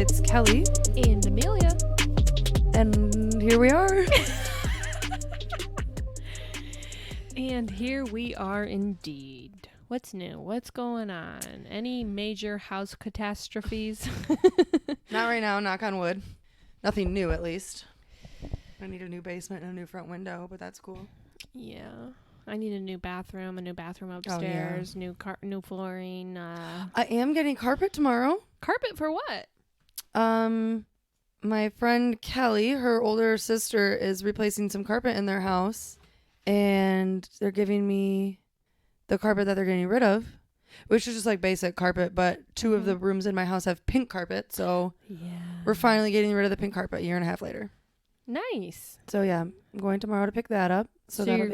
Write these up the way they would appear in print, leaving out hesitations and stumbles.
It's Kelly. And Amelia. And here we are. And here we are indeed. What's new? What's going on? Any major house catastrophes? Not right now, knock on wood. Nothing new, at least. I need a new basement and a new front window, but that's cool. Yeah. I need a new bathroom upstairs, new flooring. I am getting carpet tomorrow. Carpet for what? My friend Kelly, her older sister, is replacing some carpet in their house, and they're giving me the carpet that they're getting rid of, which is just like basic carpet, but two of the rooms in my house have pink carpet, so we're finally getting rid of the pink carpet a year and a half later. Nice. So yeah, I'm going tomorrow to pick that up. So you're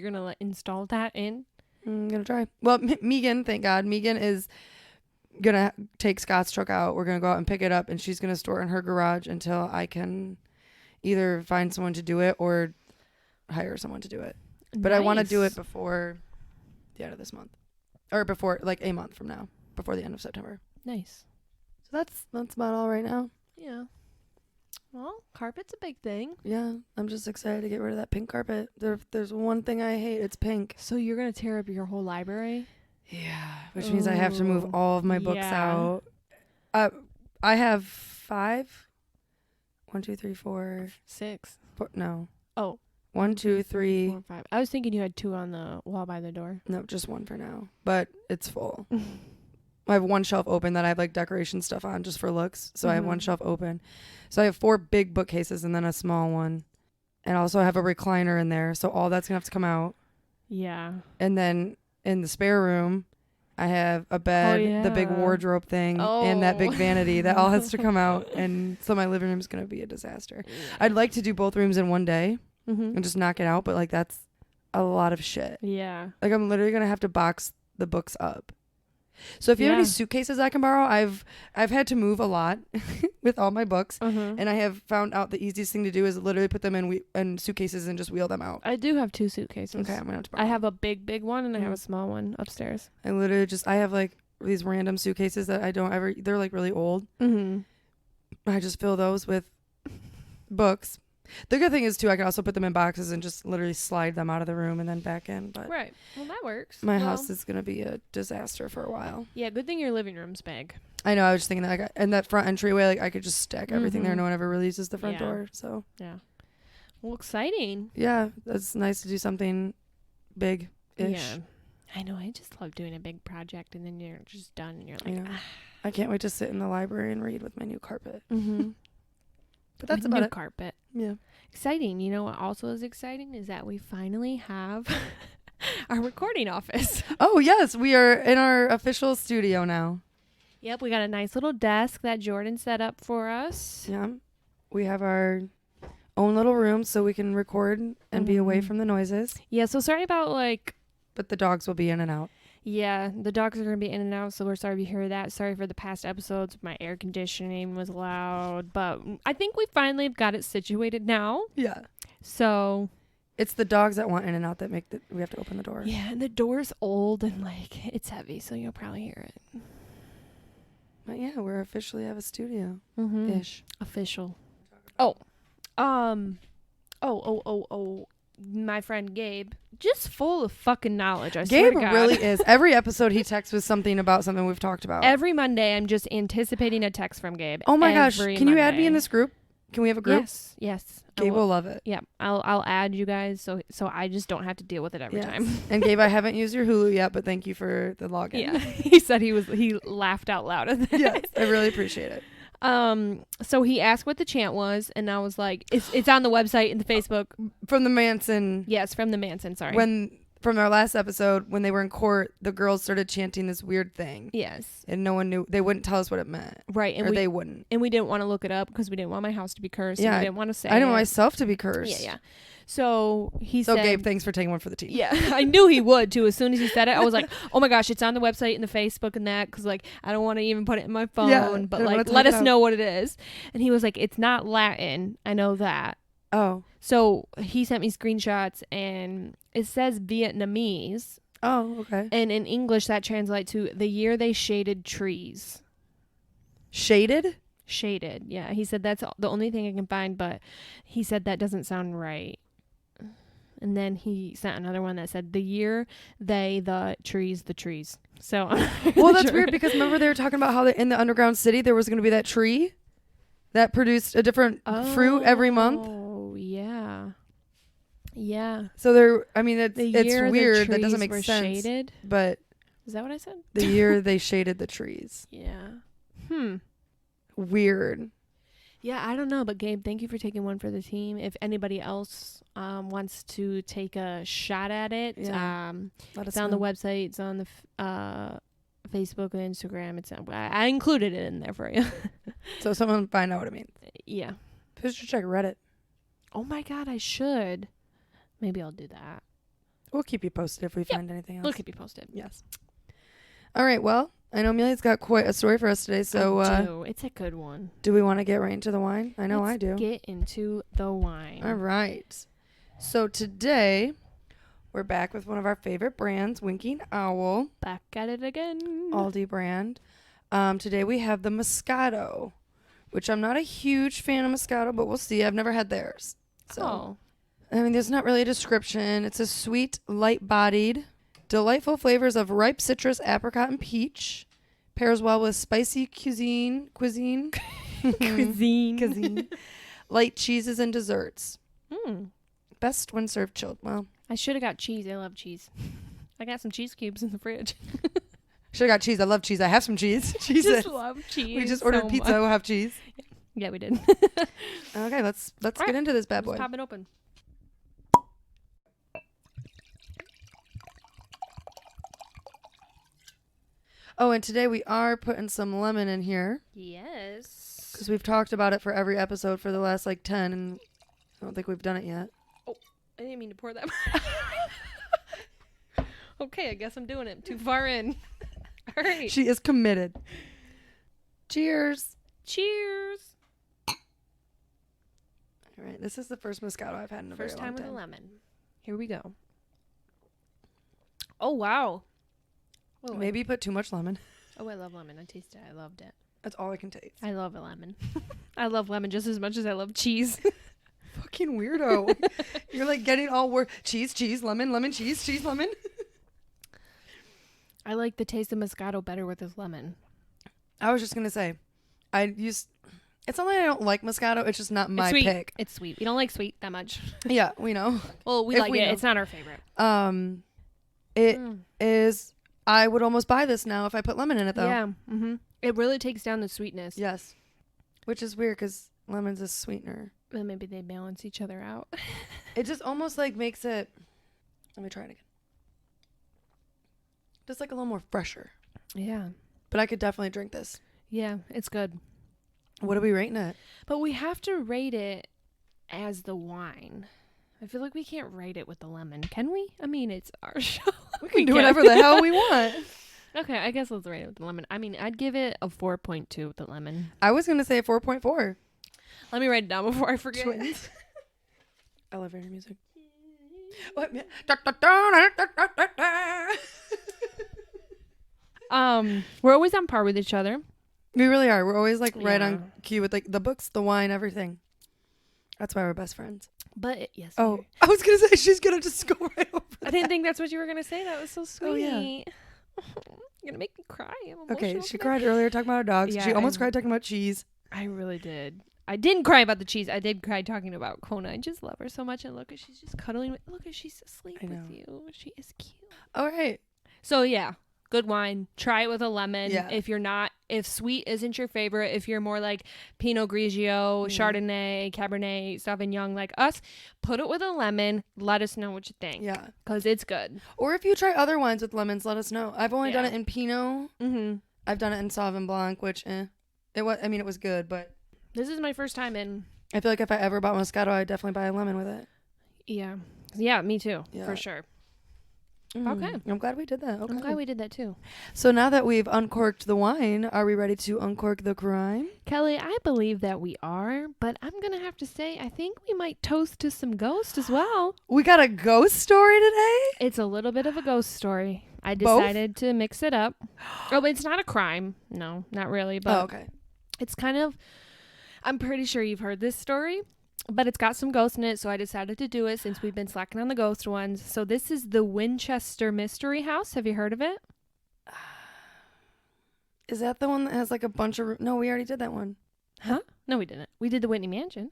gonna install that in? I'm gonna try. Well, Megan, thank God, Megan is gonna take Scott's truck out. We're gonna go out and pick it up, and she's gonna store it in her garage until I can either find someone to do it or hire someone to do it. But I want to do it before the end of this month, or before like a month from now, before the end of September. Nice. So that's about all right now. Yeah. Well, carpet's a big thing. Yeah, I'm just excited to get rid of that pink carpet. There's one thing I hate. It's pink. So you're gonna tear up your whole library? Yeah, which means I have to move all of my books out. I have 5. 1, 2, 3, 4, 6. No. Oh. 1, 2, 3, 4, 5. I was thinking you had 2 on the wall by the door. No, just 1 for now. But it's full. I have 1 shelf open that I have like decoration stuff on just for looks. So I have 1 shelf open. So I have 4 big bookcases and then a small one. And also I have a recliner in there. So all that's going to have to come out. Yeah. And then in the spare room, I have a bed, the big wardrobe thing, and that big vanity that all has to come out. And so my living room is going to be a disaster. I'd like to do both rooms in one day and just knock it out. But like that's a lot of shit. Yeah. Like I'm literally going to have to box the books up. So if you have any suitcases I can borrow, I've had to move a lot with all my books, and I have found out the easiest thing to do is literally put them in suitcases and just wheel them out. I do have 2 suitcases. Okay, I'm gonna have to borrow. I have a big one and I have a small one upstairs. I literally I have like these random suitcases that I don't ever. They're like really old. I just fill those with books. The good thing is too, I can also put them in boxes and just literally slide them out of the room and then back in. But right, well that works. My house is gonna be a disaster for a while. Yeah, good thing your living room's big. I know. I was just thinking that, and that front entryway, like I could just stack everything there. No one ever really uses the front door. So yeah, well, exciting. Yeah, that's nice to do something big-ish. Yeah, I know. I just love doing a big project, and then you're just done, and you're like, I can't wait to sit in the library and read with my new carpet. But that's with about new it. Carpet. Yeah. Exciting. You know what also is exciting is that we finally have our recording office. Oh, yes. We are in our official studio now. Yep. We got a nice little desk that Jordan set up for us. Yeah. We have our own little room so we can record and be away from the noises. Yeah. So sorry about But the dogs will be in and out. Yeah, the dogs are going to be in and out, so we're sorry to hear that. Sorry for the past episodes. My air conditioning was loud, but I think we finally have got it situated now. Yeah. So it's the dogs that want in and out that make we have to open the door. Yeah, and the door's old and it's heavy, so you'll probably hear it. But yeah, we're officially have a studio ish. Official. My friend Gabe, just full of fucking knowledge. I swear to God. Gabe really is. Every episode he texts with something about something we've talked about. Every Monday, I'm just anticipating a text from Gabe. Oh my gosh! Can you add me in this group? Can we have a group? Yes. Gabe will love it. Yeah, I'll add you guys so I just don't have to deal with it every time. And Gabe, I haven't used your Hulu yet, but thank you for the login. Yeah, he said he laughed out loud at that. Yes, I really appreciate it. So he asked what the chant was, and I was like, it's on the website and the Facebook. From the Manson. Yes, from the Manson, sorry. From our last episode, when they were in court, the girls started chanting this weird thing. Yes. And no one knew. They wouldn't tell us what it meant. Right. And they wouldn't. And we didn't want to look it up because we didn't want my house to be cursed. Yeah. And we didn't want to say I didn't want myself to be cursed. Yeah. So he said... So Gabe, thanks for taking one for the team. Yeah. I knew he would, too. As soon as he said it, I was like, oh my gosh, it's on the website and the Facebook and that, because, I don't want to even put it in my phone, but, let us know what it is. And he was like, it's not Latin. I know that. Oh. So he sent me screenshots, and it says Vietnamese. Oh, okay. And in English, that translates to the year they shaded trees. Shaded? Shaded. Yeah. He said that's the only thing I can find, but he said that doesn't sound right. And then he sent another one that said the year, the trees. So, well, that's weird because remember they were talking about how in the underground city there was going to be that tree that produced a different fruit every month. Oh, yeah. Yeah. So it's weird. That doesn't make sense. Shaded? But is that what I said? The year they shaded the trees. Yeah. Weird. Yeah, I don't know, but Gabe, thank you for taking one for the team. If anybody else wants to take a shot at it, it's on the website, it's on the Facebook and Instagram. I included it in there for you. So someone find out what it means. Yeah. You should check Reddit. Oh my God, I should. Maybe I'll do that. We'll keep you posted if we find anything else. We'll keep you posted. Yes. All right, well, I know Amelia's got quite a story for us today, so it's a good one. Do we want to get right into the wine? I know I do. Get into the wine. All right. So today we're back with one of our favorite brands, Winking Owl. Back at it again. Aldi brand. Today we have the Moscato, which I'm not a huge fan of Moscato, but we'll see. I've never had theirs. So, I mean, there's not really a description. It's a sweet, light-bodied, delightful flavors of ripe citrus, apricot, and peach. Pairs well with spicy cuisine. Light cheeses and desserts. Best when served chilled. Well, I should have got cheese. I love cheese. I got some cheese cubes in the fridge. Should have got cheese. I love cheese. I have some cheese. Jesus. Just love cheese. We just ordered pizza. We'll have cheese. Yeah, we did. Okay, let's get into this bad boy. Let's pop it open. Oh, and today we are putting some lemon in here. Yes. Because we've talked about it for every episode for the last 10, and I don't think we've done it yet. Oh, I didn't mean to pour that. Okay, I guess I'm doing it. Too far in. All right. She is committed. Cheers. Cheers. All right, this is the first Moscato I've had in a very long time. First time with a lemon. Here we go. Oh, wow. Whoa, maybe you put too much lemon. Oh, I love lemon. I tasted it. I loved it. That's all I can taste. I love a lemon. I love lemon just as much as I love cheese. Fucking weirdo. You're getting all cheese, lemon, cheese, lemon. I like the taste of Moscato better with this lemon. I was just going to say, it's not like I don't like Moscato. It's just not my pick. It's sweet. We don't like sweet that much. Yeah, we know. Well, we like it. It's not our favorite. It is... I would almost buy this now if I put lemon in it, though. Yeah. Mm-hmm. It really takes down the sweetness. Yes. Which is weird because lemon's a sweetener. Well, maybe they balance each other out. It just almost makes it... Let me try it again. Just a little more fresher. Yeah. But I could definitely drink this. Yeah, it's good. What are we rating it? But we have to rate it as the wine. I feel like we can't rate it with the lemon. Can we? I mean, it's our show. We can do whatever the hell we want. Okay, I guess let's rate it with the lemon. I mean, I'd give it a 4.2 with the lemon. I was going to say a 4.4. Let me write it down before I forget. Elevator music. We're always on par with each other. We really are. We're always right on cue with the books, the wine, everything. That's why we're best friends. But yes. Oh, I was gonna say she's gonna just go right over. I didn't think that's what you were gonna say. That was so sweet. Oh, yeah. You're gonna make me cry. Okay, she cried earlier talking about her dogs. Yeah, she almost cried talking about cheese. I really did. I didn't cry about the cheese. I did cry talking about Kona. I just love her so much. And look, she's just cuddling. Look, she's asleep with you. She is cute. All right. So yeah. Good wine. Try it with a lemon. Yeah. If sweet isn't your favorite, if you're more like Pinot Grigio, Chardonnay, Cabernet, Sauvignon like us, put it with a lemon. Let us know what you think. Yeah. Because it's good. Or if you try other wines with lemons, let us know. I've only done it in Pinot. Mm-hmm. I've done it in Sauvignon Blanc, which it was good, but this is my first time in. I feel like if I ever bought Moscato, I'd definitely buy a lemon with it. Yeah. Yeah, me too. Yeah. For sure. Okay. I'm glad we did that. Okay. I'm glad we did that too. So now that we've uncorked the wine, are we ready to uncork the crime? Kelly, I believe that we are, but I'm going to have to say, I think we might toast to some ghosts as well. We got a ghost story today? It's a little bit of a ghost story. I decided to mix it up. Oh, but it's not a crime. No, not really. But okay. It's kind of, I'm pretty sure you've heard this story, but it's got some ghosts in it, so I decided to do it since we've been slacking on the ghost ones. So this is the Winchester Mystery House. Have you heard of it? Is that the one that has like a bunch of... No, we already did that one. Huh? No, we didn't. We did the Whitney Mansion.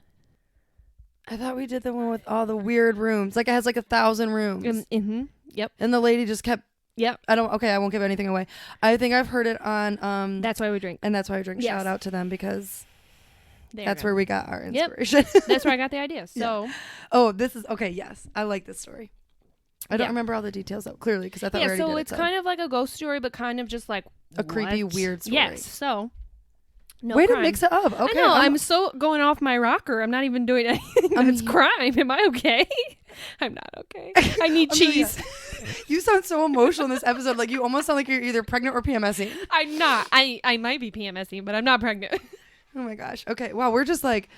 I thought we did the one with all the weird rooms. Like it has like 1,000 rooms. Mm-hmm. Yep. And the lady just kept... Yep. I won't give anything away. I think I've heard it on... That's Why We Drink. And That's Why We Drink. Yes. Shout out to them because There that's you go. where we got our inspiration. Yep. That's where I got the idea. So... Yeah. Oh, this is... Okay, yes. I like this story. I don't remember all the details though, clearly, because I thought we already did it. So it's kind of like a ghost story, but kind of just like... A creepy, weird story. Yes. So... No Way crime. to mix it up. Okay. I know. I'm so going off my rocker. I'm not even doing anything. That's crime. Am I okay? I'm not okay. I need cheese. You sound so emotional in this episode. Like you almost sound like you're either pregnant or PMSing. I'm not. I might be PMSing, but I'm not pregnant. Oh my gosh. Okay. Wow. We're just like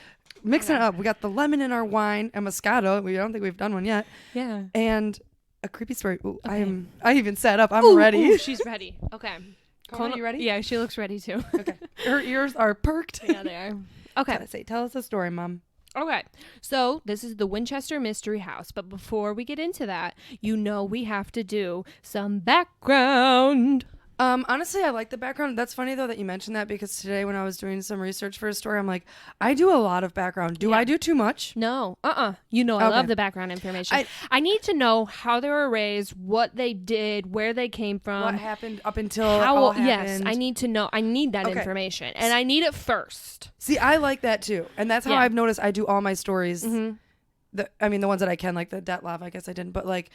mixing it up. We got the lemon in our wine and Moscato. We don't think we've done one yet. Yeah. And a creepy story. Ooh, okay. I even sat up. I'm ooh, ready. Ooh, she's ready. Okay. Are you ready? Yeah, she looks ready too. Okay. Her ears are perked. Yeah, they are. Okay. Tell us a story, Mom. Okay. So this is the Winchester Mystery House. But before we get into that, we have to do some background. Honestly, I like the background. That's funny though that you mentioned that, because today when I was doing some research for a story, I'm like, I do a lot of background. Do I do too much? No. I love the background information. I need to know how they were raised, what they did, where they came from, what happened up until all happened. Yes, I need to know. I need that information, and I need it first. See, I like that too, and that's how I've noticed I do all my stories. Mm-hmm. The ones that I can, like the Detlef, I guess I didn't, but like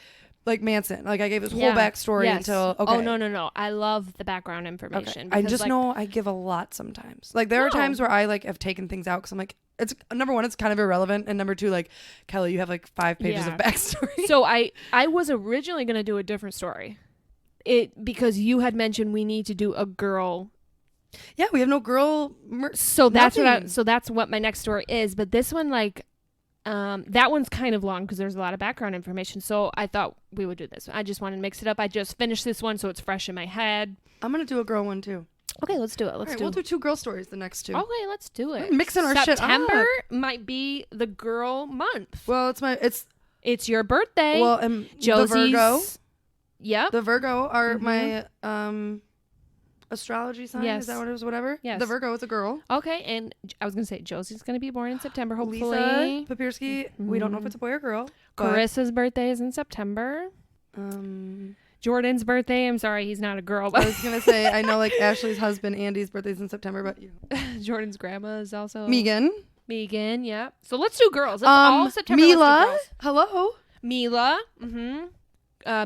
Manson, like I gave his whole backstory until. Okay. Oh no! I love the background information. Okay. I just know I give a lot sometimes. Like there are times where I like have taken things out because I'm like, it's number one, it's kind of irrelevant, and number two, like Kelly, you have like 5 pages of backstory. So I was originally gonna do a different story, because you had mentioned we need to do a girl. Yeah, we have no girl. So that's what my next story is. But this one, like. That one's kind of long because there's a lot of background information. So I thought we would do this. I just wanted to mix it up. I just finished this one, so it's fresh in my head. I'm going to do a girl one too. Okay, let's do it. We'll do 2 girl stories the next 2. Okay, let's do it. We're mixing our shit up. September might be the girl month. Well, it's your birthday. Well, and Josie's, the Virgo. Yep. The Virgo are my astrology sign. Yes. Is that what it was? Whatever. Yes. The Virgo is a girl. Okay, and I was gonna say Josie's gonna be born in September. Hopefully. Lisa Papirski. We don't know if it's a boy or girl. Carissa's birthday is in September. Jordan's birthday. I'm sorry, he's not a girl. But I was gonna say I know like Ashley's husband Andy's birthday is in September, but Jordan's grandma is also Megan. Yeah. So let's do girls. Let's all September. Mila. Hello. Mila. Mm-hmm.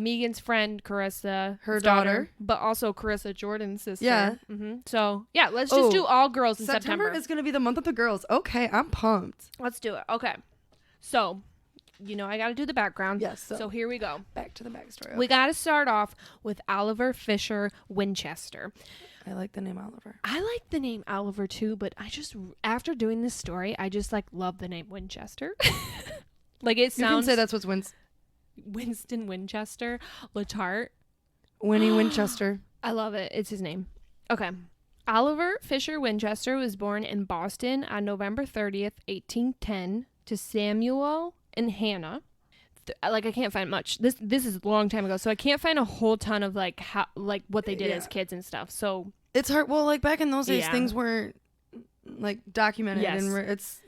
Megan's friend Carissa, her daughter, but also Carissa Jordan's sister. Yeah. Mm-hmm. So yeah, let's just do all girls in September. September is going to be the month of the girls. Okay, I'm pumped. Let's do it. Okay, so I got to do the background. Yes. So here we go. Back to the backstory. Okay. We got to start off with Oliver Fisher Winchester. I like the name Oliver. I like the name Oliver too, but after doing this story, I just like love the name Winchester. Like it sounds. You can say that's what's Winston Winchester, Letarte. Winnie Winchester. I love it. It's his name. Okay. Oliver Fisher Winchester was born in Boston on November 30th, 1810 to Samuel and Hannah. I can't find much. This is a long time ago, so I can't find a whole ton of what they did as kids and stuff. So it's hard. Well, like back in those days, things weren't like documented, and it's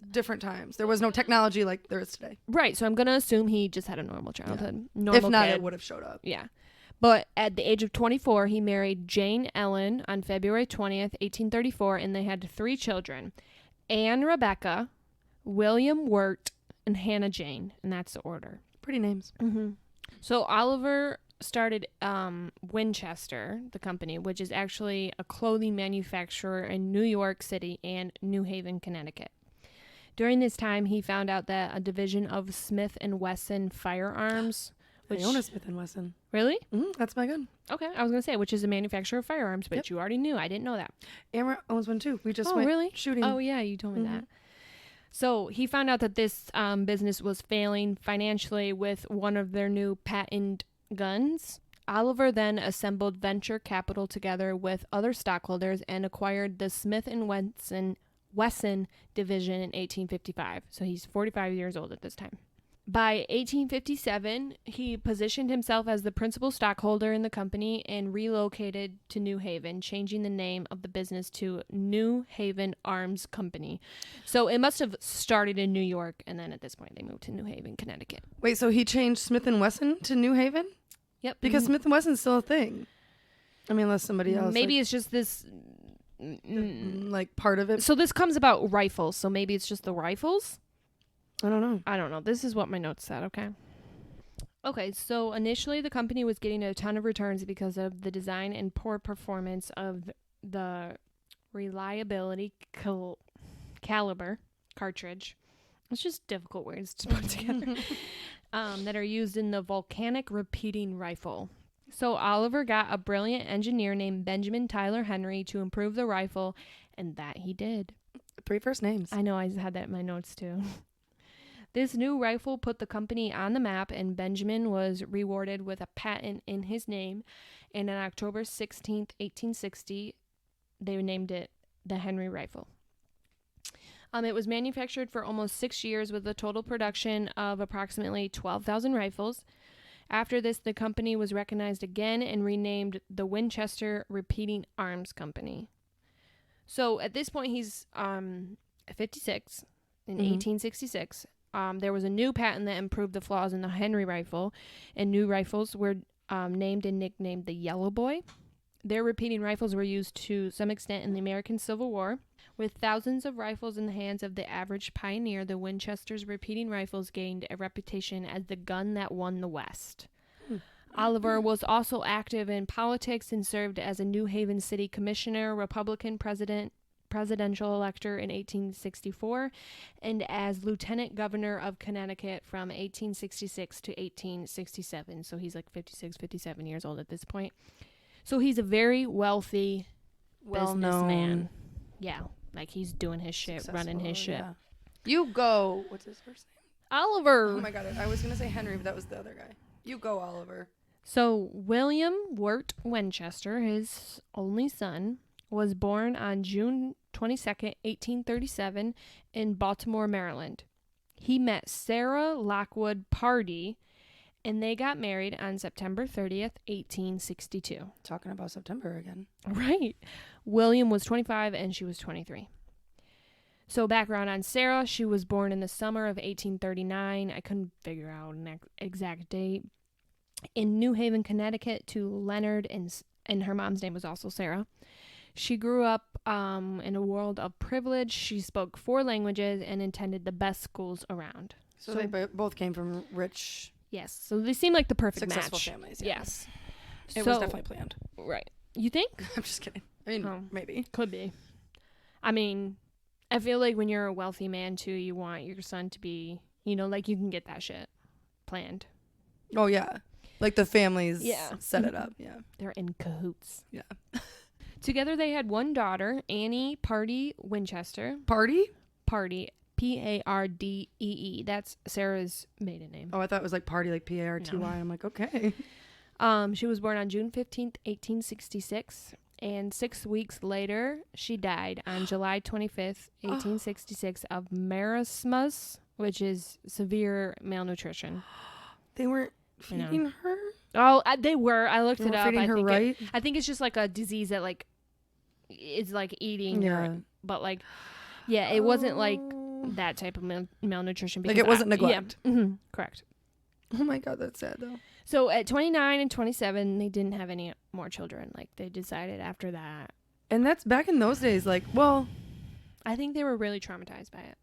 different times. There was no technology like there is today. Right. So I'm gonna assume he just had a normal childhood. Yeah. Normal if not, kid. it would have showed up. Yeah. But at the age of 24, he married Jane Ellen on February 20th, 1834, and they had 3 children: Anne Rebecca, William Wert, and Hannah Jane, and that's the order. Pretty names. Mm-hmm. So Oliver started Winchester, the company, which is actually a clothing manufacturer in New York City and New Haven, Connecticut. During this time, he found out that a division of Smith & Wesson firearms... I own a Smith & Wesson. Really? Mm-hmm, that's my gun. Okay, I was going to say, which is a manufacturer of firearms, but you already knew. I didn't know that. Amber owns one too. We just went really? shooting. Oh, yeah, you told me that. So he found out that this business was failing financially with one of their new patent guns. Oliver then assembled venture capital together with other stockholders and acquired the Smith & Wesson division in 1855. So he's 45 years old at this time. By 1857, he positioned himself as the principal stockholder in the company and relocated to New Haven, changing the name of the business to New Haven Arms Company. So it must have started in New York, and then at this point they moved to New Haven, Connecticut. Wait, so he changed Smith & Wesson to New Haven? Yep. Because Smith & Wesson's still a thing. I mean, unless somebody else. Maybe it's just this... like part of it. So this comes about rifles, so maybe it's just the rifles? I don't know. This This is what my notes said, okay? Okay, so initially the company was getting a ton of returns because of the design and poor performance of the reliability caliber cartridge. It's just difficult words to put together. That are used in the volcanic repeating rifle. So Oliver got a brilliant engineer named Benjamin Tyler Henry to improve the rifle, and that he did. 3 first names. I know, I had that in my notes too. This new rifle put the company on the map, and Benjamin was rewarded with a patent in his name. And on October 16th, 1860, they named it the Henry rifle. It was manufactured for almost 6 years with a total production of approximately 12,000 rifles. After this, the company was recognized again and renamed the Winchester Repeating Arms Company. So at this point, he's 56 in 1866. There was a new patent that improved the flaws in the Henry rifle, and new rifles were named and nicknamed the Yellow Boy. Their repeating rifles were used to some extent in the American Civil War. With thousands of rifles in the hands of the average pioneer, the Winchester's repeating rifles gained a reputation as the gun that won the West. Oliver was also active in politics and served as a New Haven City Commissioner, Republican presidential elector in 1864, and as Lieutenant Governor of Connecticut from 1866 to 1867. So he's like 56, 57 years old at this point. So he's a very wealthy businessman. Yeah, like he's doing his shit, running his shit. Yeah. You go. What's his first name? Oliver. Oh my God, I was going to say Henry, but that was the other guy. You go, Oliver. So William Wert Winchester, his only son, was born on June 22nd, 1837 in Baltimore, Maryland. He met Sarah Lockwood Pardee, and they got married on September 30th, 1862. Talking about September again. Right. William was 25 and she was 23. So background on Sarah, she was born in the summer of 1839. I couldn't figure out an exact date. In New Haven, Connecticut, to Leonard, and her mom's name was also Sarah. She grew up in a world of privilege. She spoke 4 languages and attended the best schools around. So they both came from rich... Yes. So they seem like the perfect successful match. families. Yeah. Yes. It was definitely planned. Right. You think? I'm just kidding. I mean, maybe. Could be. I mean, I feel like when you're a wealthy man, too, you want your son to be, like you can get that shit planned. Oh, yeah. Like the families set it up. Yeah. They're in cahoots. Yeah. Together they had one daughter, Annie Pardee Winchester. Pardee? Pardee. Pardee. That's Sarah's maiden name. Oh, I thought it was like party, like Party. No. I'm like, okay. She was born on June 15th, 1866. And 6 weeks later, she died on July 25th, 1866 of marasmus, which is severe malnutrition. They weren't feeding her? Oh, they were. I looked it up. Feeding her right? I think it's just like a disease that like is like eating her. But like, yeah, it wasn't like that type of malnutrition. Like it wasn't neglect. Yeah, mm-hmm, correct. Oh my God, that's sad though. So at 29 and 27, they didn't have any more children. Like they decided after that. And that's back in those days. Like, well, I think they were really traumatized by it.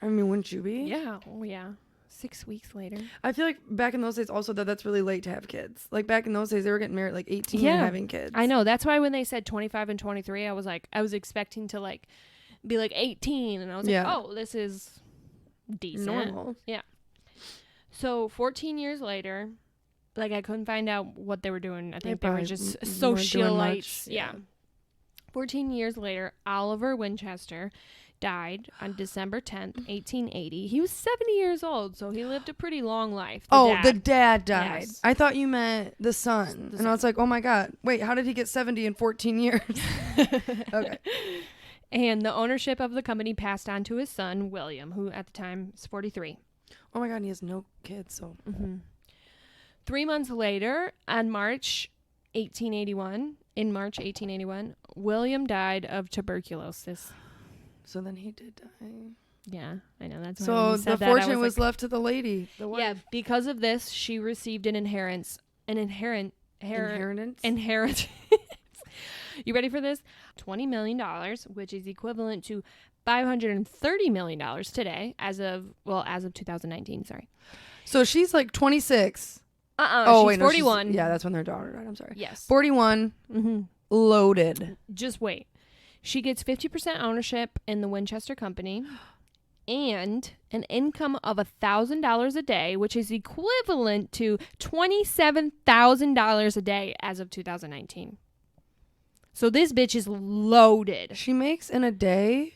I mean, wouldn't you be? Yeah. Oh yeah. 6 weeks later. I feel like back in those days also that's really late to have kids. Like back in those days, they were getting married like 18 and having kids. I know. That's why when they said 25 and 23, I was expecting to like be like 18, and I was like, oh, this is decent. Normal. Yeah. So 14 years later, like I couldn't find out what they were doing. I think they were just socialites. Yeah. 14 years later, Oliver Winchester died on December 10th, 1880. He was 70 years old, so he lived a pretty long life. The dad died. Yes. I thought you meant the son. I was like, oh my God. Wait, how did he get 70 in 14 years? Okay. And the ownership of the company passed on to his son, William, who at the time is 43. Oh my God, and he has no kids, so. 3 months later, in March 1881, William died of tuberculosis. So then he did die. Yeah, I know. That's why so the fortune was left to the lady. The wife. Yeah, because of this, she received an inheritance. You ready for this? $20 million, which is equivalent to $530 million today, as of 2019. Sorry. So she's like 26. She's 41. Yeah, that's when their daughter died. I'm sorry. Yes. 41. Loaded. Just wait. She gets 50% ownership in the Winchester Company and an income of $1,000 a day, which is equivalent to $27,000 a day as of 2019. So this bitch is loaded. She makes in a day,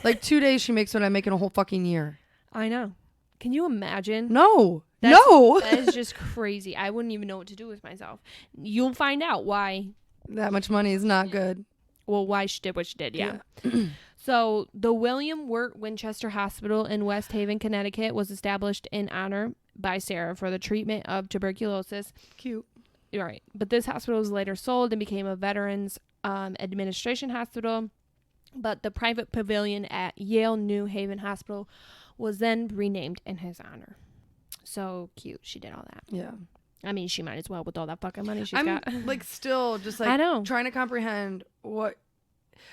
like 2 days she makes what I make in a whole fucking year. I know. Can you imagine? No. That is just crazy. I wouldn't even know what to do with myself. You'll find out why. That much money is not good. Well, why she did what she did, yeah. So the William Wert Winchester Hospital in West Haven, Connecticut was established in honor by Sarah for the treatment of tuberculosis. Cute. You're right. But this hospital was later sold and became a Veterans Administration hospital. But the private pavilion at Yale New Haven Hospital was then renamed in his honor. So cute. She did all that. Yeah. I mean, she might as well with all that fucking money she's got. Like still just like I know. Trying to comprehend what.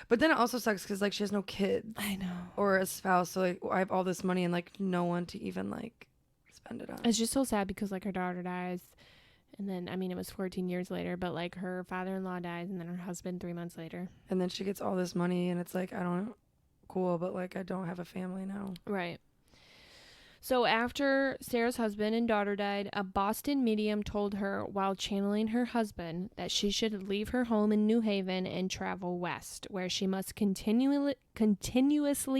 But then it also sucks because like she has no kids. I know. Or a spouse. So like I have all this money and like no one to even like spend it on. It's just so sad because like her daughter dies. And then, I mean, it was 14 years later, but like her father-in-law dies and then her husband 3 months later. And then she gets all this money and it's like, I don't know. Cool. But like I don't have a family now. Right. So after Sarah's husband and daughter died, a Boston medium told her while channeling her husband that she should leave her home in New Haven and travel west, where she must continuously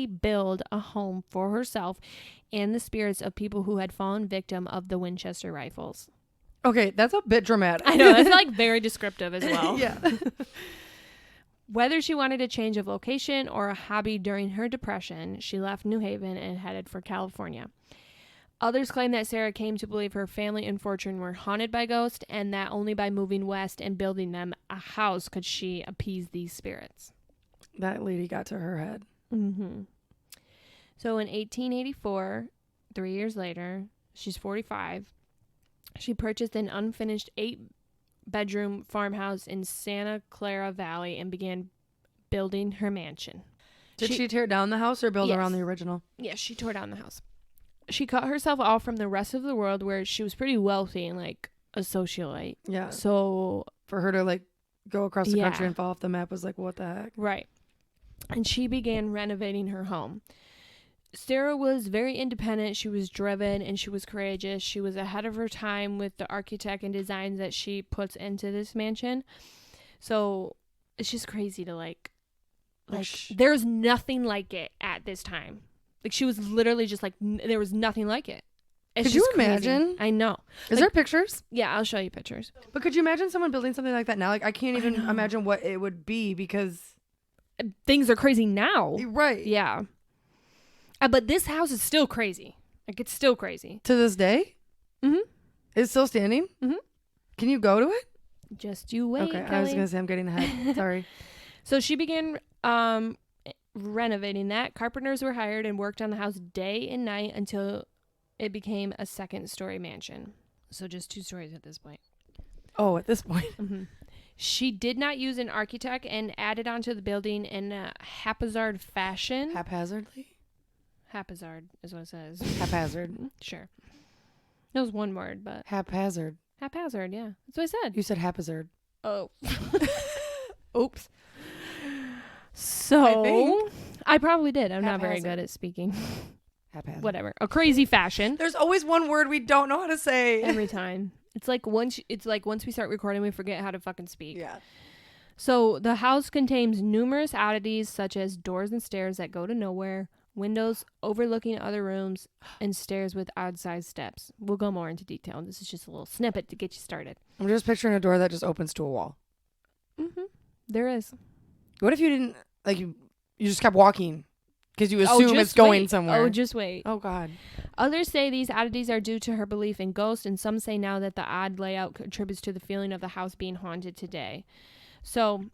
build a home for herself and the spirits of people who had fallen victim of the Winchester rifles. Okay, that's a bit dramatic. I know, that's like very descriptive as well. Yeah. Whether she wanted a change of location or a hobby during her depression, she left New Haven and headed for California. Others claim that Sarah came to believe her family and fortune were haunted by ghosts and that only by moving west and building them a house could she appease these spirits. That lady got to her head. Mm-hmm. So in 1884, 3 years later, she's 45, she purchased an unfinished 8-bedroom farmhouse in Santa Clara Valley and began building her mansion. Did she tear down the house or build Yes. around the original? Yes, she tore down the house. She cut herself off from the rest of the world where she was pretty wealthy and like a socialite. Yeah. So for her to like go across the country and fall off the map was like, what the heck? Right. And she began renovating her home. Sarah was very independent. She was driven and she was courageous. She was ahead of her time with the architect and designs that she puts into this mansion. So it's just crazy to like there's nothing like it at this time. Like she was literally just like there was nothing like it. It's could you imagine? Crazy. I know. Is there pictures? Yeah, I'll show you pictures. But could you imagine someone building something like that now? Like I can't even imagine what it would be because things are crazy now. Right. Yeah. But this house is still crazy. Like it's still crazy. To this day? Mm-hmm. It's still standing? Mm-hmm. Can you go to it? Just you wait, Okay, Kelly. I was going to say I'm getting ahead. Sorry. So she began renovating that. Carpenters were hired and worked on the house day and night until it became a second-story mansion. So just 2 stories at this point. Oh, at this point. Mm-hmm. She did not use an architect and added onto the building in a haphazard fashion. Haphazardly? Haphazard is what it says. Haphazard. Sure. That was one word, but... Haphazard. Haphazard, yeah. That's what I said. You said haphazard. Oh. Oops. So, I probably did. I'm not very good at speaking. Haphazard. Whatever. A crazy fashion. There's always one word we don't know how to say. Every time. It's like once we start recording, we forget how to fucking speak. Yeah. So the house contains numerous oddities such as doors and stairs that go to nowhere, windows overlooking other rooms, and stairs with odd-sized steps. We'll go more into detail. This is just a little snippet to get you started. I'm just picturing a door that just opens to a wall. Mm-hmm. There is. What if you didn't, like, you just kept walking because you assume it's going somewhere? Oh, just wait. Oh, God. Others say these oddities are due to her belief in ghosts, and some say now that the odd layout contributes to the feeling of the house being haunted today. So,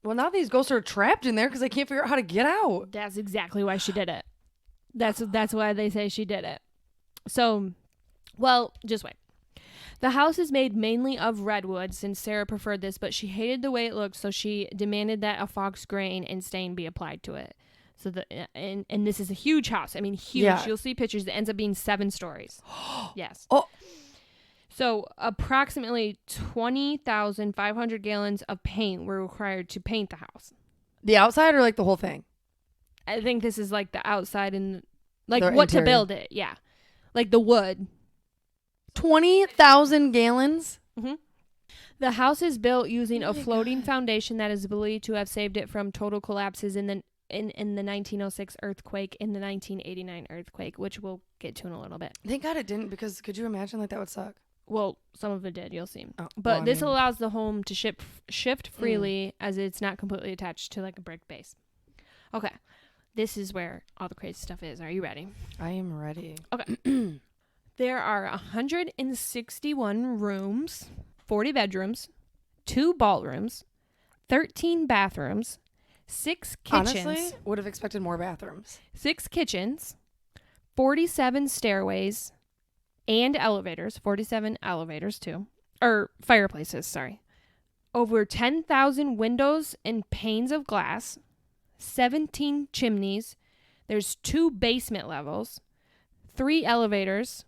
well, now these ghosts are trapped in there because they can't figure out how to get out. That's exactly why she did it. That's why they say she did it. So, well, just wait. The house is made mainly of redwood, since Sarah preferred this, but she hated the way it looked, so she demanded that a fox grain and stain be applied to it. So and this is a huge house. I mean, huge. Yeah. You'll see pictures. It ends up being 7 stories. Yes. Oh. So approximately 20,500 gallons of paint were required to paint the house. The outside or like the whole thing? I think this is like the outside and like what interior. To build it. Yeah. Like the wood. 20,000 gallons? Mm-hmm. The house is built using a floating foundation that is believed to have saved it from total collapses in the 1906 earthquake and the 1989 earthquake, which we'll get to in a little bit. Thank God it didn't, because could you imagine like that would suck? Well, some of it did, you'll see. Oh, but this allows the home to shift freely as it's not completely attached to like a brick base. Okay. This is where all the crazy stuff is. Are you ready? I am ready. Okay. There are 161 rooms, 40 bedrooms, 2 ballrooms, 13 bathrooms, 6 kitchens. Honestly, would have expected more bathrooms. 6 kitchens, 47 stairways, and elevators. 47 elevators, too. Or fireplaces, sorry. Over 10,000 windows and panes of glass, 17 chimneys. There's 2 basement levels, 3 elevators,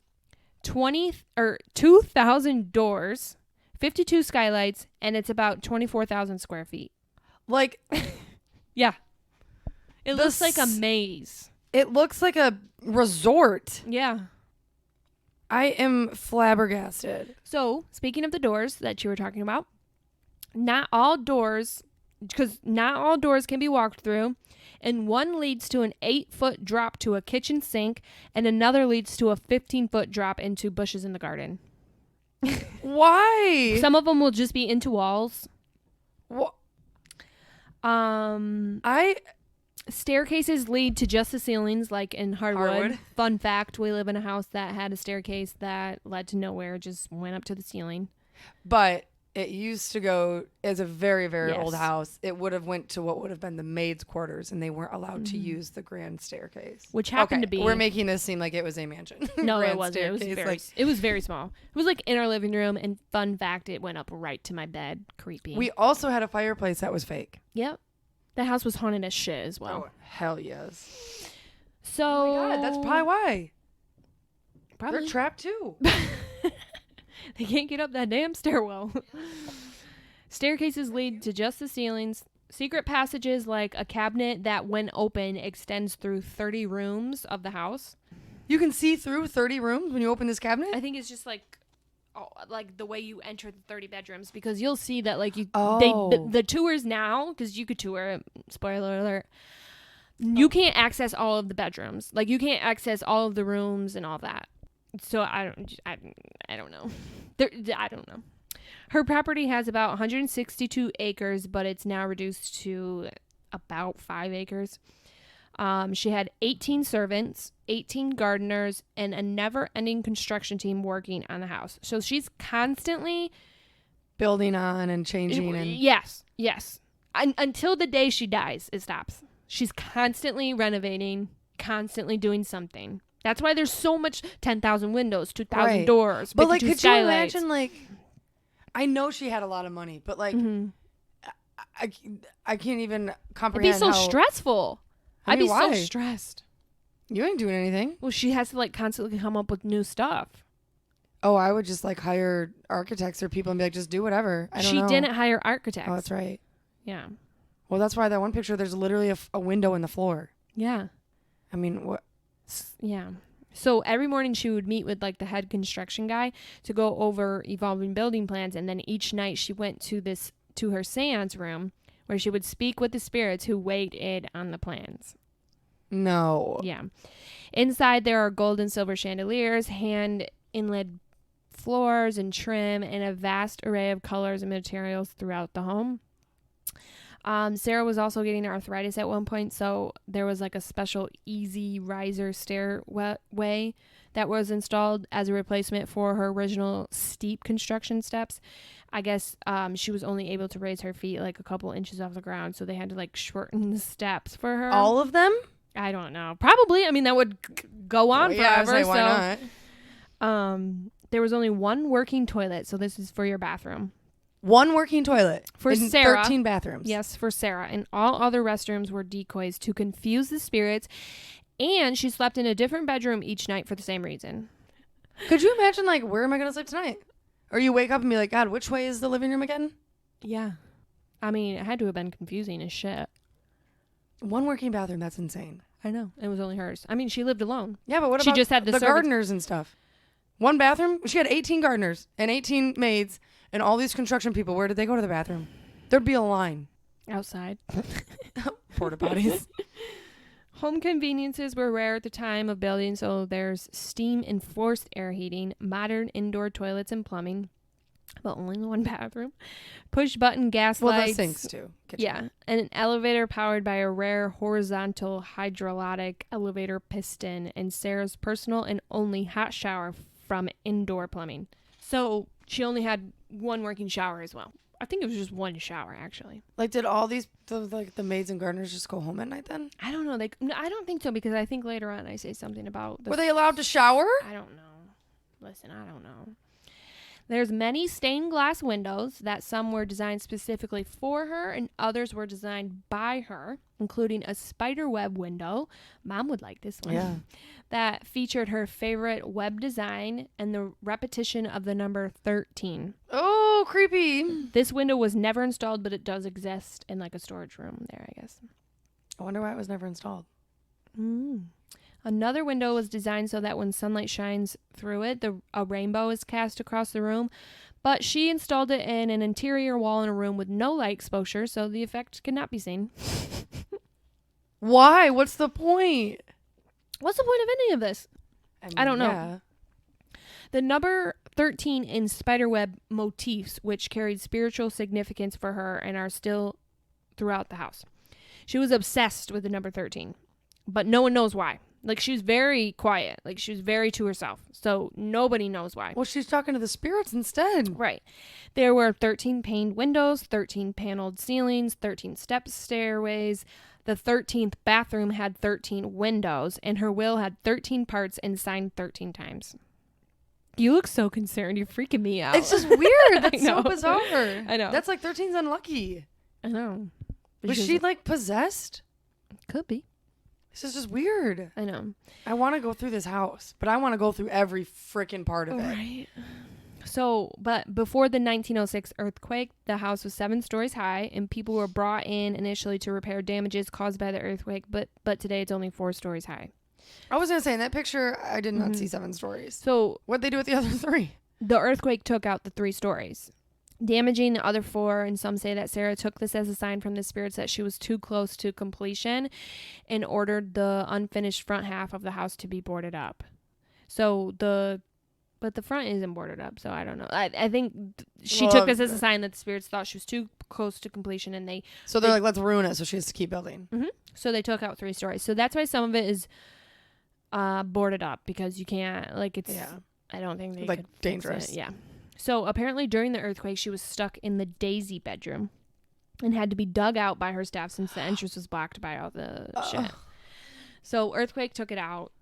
2,000 doors, 52 skylights, and it's about 24,000 square feet. Like, yeah. It looks like a maze. It looks like a resort. Yeah. I am flabbergasted. So, speaking of the doors that you were talking about, not all doors can be walked through, and one leads to an 8-foot drop to a kitchen sink, and another leads to a 15-foot drop into bushes in the garden. Why? Some of them will just be into walls. What? Staircases lead to just the ceilings, like in hardwood. Fun fact, we live in a house that had a staircase that led to nowhere, just went up to the ceiling. But it used to go, as a very, very old house, it would have went to what would have been the maid's quarters, and they weren't allowed to use the grand staircase. Which happened to be... We're making this seem like it was a mansion. No, it wasn't. It was very small. It was like in our living room, and fun fact, it went up right to my bed. Creepy. We also had a fireplace that was fake. Yep. The house was haunted as shit as well. Oh, hell yes. So... Oh my God, that's probably why. Probably. They're trapped too. They can't get up that damn stairwell. Staircases lead to just the ceilings. Secret passages, like a cabinet that, when open, extends through 30 rooms of the house. You can see through 30 rooms when you open this cabinet? I think it's just like the way you enter the 30 bedrooms, because you'll see that the tours now, because you could tour, spoiler alert, you can't access all of the bedrooms. Like, you can't access all of the rooms and all that. So I don't know. I don't know. Her property has about 162 acres, but it's now reduced to about 5 acres. She had 18 servants, 18 gardeners, and a never-ending construction team working on the house. So she's constantly building on and changing. Yes. Until the day she dies, it stops. She's constantly renovating, constantly doing something. That's why there's so much 10,000 windows, 2,000 doors, but like, could skylights. You imagine, like, I know she had a lot of money, but like, I can't even comprehend. It'd be so stressful. I'd be so stressed. You ain't doing anything. Well, she has to like constantly come up with new stuff. Oh, I would just like hire architects or people and be like, just do whatever. She didn't hire architects. Oh, that's right. Yeah. Well, that's why that one picture, there's literally a window in the floor. Yeah. I mean, what? Yeah. So every morning she would meet with like the head construction guy to go over evolving building plans, and then each night she went to this to her seance room where she would speak with the spirits who waited on the plans. No. Yeah. Inside, there are gold and silver chandeliers, hand inlaid floors and trim, and a vast array of colors and materials throughout the home. Sarah was also getting arthritis at one point, so there was like a special easy riser stairway that was installed as a replacement for her original steep construction steps. I guess she was only able to raise her feet like a couple inches off the ground, so they had to like shorten the steps for her. All of them? I don't know. Probably. I mean, that would go on forever. Yeah, why not? There was only one working toilet, so this is for your bathroom. One working toilet for Sarah. 13 bathrooms. Yes, for Sarah. And all other restrooms were decoys to confuse the spirits. And she slept in a different bedroom each night for the same reason. Could you imagine, like, where am I going to sleep tonight? Or you wake up and be like, God, which way is the living room again? Yeah. I mean, it had to have been confusing as shit. One working bathroom, that's insane. I know. It was only hers. I mean, she lived alone. Yeah, but what about she just had the gardeners and stuff? One bathroom? She had 18 gardeners and 18 maids and all these construction people. Where did they go to the bathroom? There'd be a line. Outside. Porta potties. Home conveniences were rare at the time of building, so there's steam and forced air heating, modern indoor toilets and plumbing, but only one bathroom. Push button gas lights. Well, the sinks too. Kitchen. Yeah, and an elevator powered by a rare horizontal hydraulic elevator piston, and Sarah's personal and only hot shower from indoor plumbing. So she only had one working shower as well. I think it was just one shower, actually. Like, did all these the maids and gardeners just go home at night then? I don't know. I don't think so, because I think later on I say something about. Were they allowed to shower? I don't know. Listen, I don't know. There's many stained glass windows that some were designed specifically for her and others were designed by her, including a spider web window. Mom would like this one. Yeah. That featured her favorite web design and the repetition of the number 13. Oh, creepy. This window was never installed, but it does exist in like a storage room there, I guess. I wonder why it was never installed. Another window was designed so that when sunlight shines through it, a rainbow is cast across the room. But she installed it in an interior wall in a room with no light exposure, so the effect could not be seen. Why? What's the point? What's the point of any of this? I don't know. Yeah. The number 13 in spiderweb motifs, which carried spiritual significance for her and are still throughout the house. She was obsessed with the number 13, but no one knows why. Like, she was very quiet. Like, she was very to herself. So nobody knows why. Well, she's talking to the spirits instead. Right. There were 13 paned windows, 13 paneled ceilings, 13 step stairways. The 13th bathroom had 13 windows, and her will had 13 parts and signed 13 times. You look so concerned. You're freaking me out. It's just weird. That's so bizarre. I know. That's like 13's unlucky. I know. Was she like possessed? Could be. This is just weird. I know. I want to go through this house, but I want to go through every freaking part of it. Right. So, but before the 1906 earthquake, the house was 7 stories high, and people were brought in initially to repair damages caused by the earthquake, but today it's only 4 stories high. I was going to say, in that picture, I did not see 7 stories. So, what'd they do with the other 3? The earthquake took out the 3 stories, damaging the other 4, and some say that Sarah took this as a sign from the spirits that she was too close to completion and ordered the unfinished front half of the house to be boarded up. But the front isn't boarded up, so I don't know. I think she took this as a sign that the spirits thought she was too close to completion, and So they're like, let's ruin it, so she has to keep building. Mm-hmm. So they took out 3 stories. So that's why some of it is boarded up, because you can't, like, it's... Yeah. I don't think they could dangerous. Fix it. Yeah. So apparently during the earthquake, she was stuck in the Daisy bedroom and had to be dug out by her staff since the entrance was blocked by all the shit. So earthquake took it out.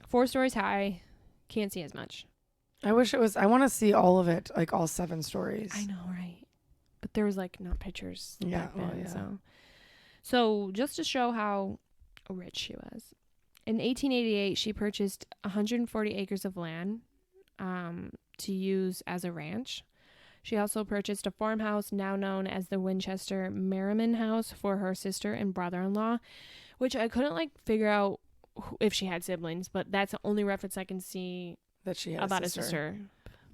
4 stories high. Can't see as much. I wish it was. I want to see all of it, like all 7 stories. I know, right? But there was like not pictures back then. Yeah. So just to show how rich she was, in 1888 she purchased 140 acres of land to use as a ranch. She also purchased a farmhouse now known as the Winchester Merriman House for her sister and brother-in-law, which I couldn't like figure out if she had siblings, but that's the only reference I can see that she had about a sister. a sister.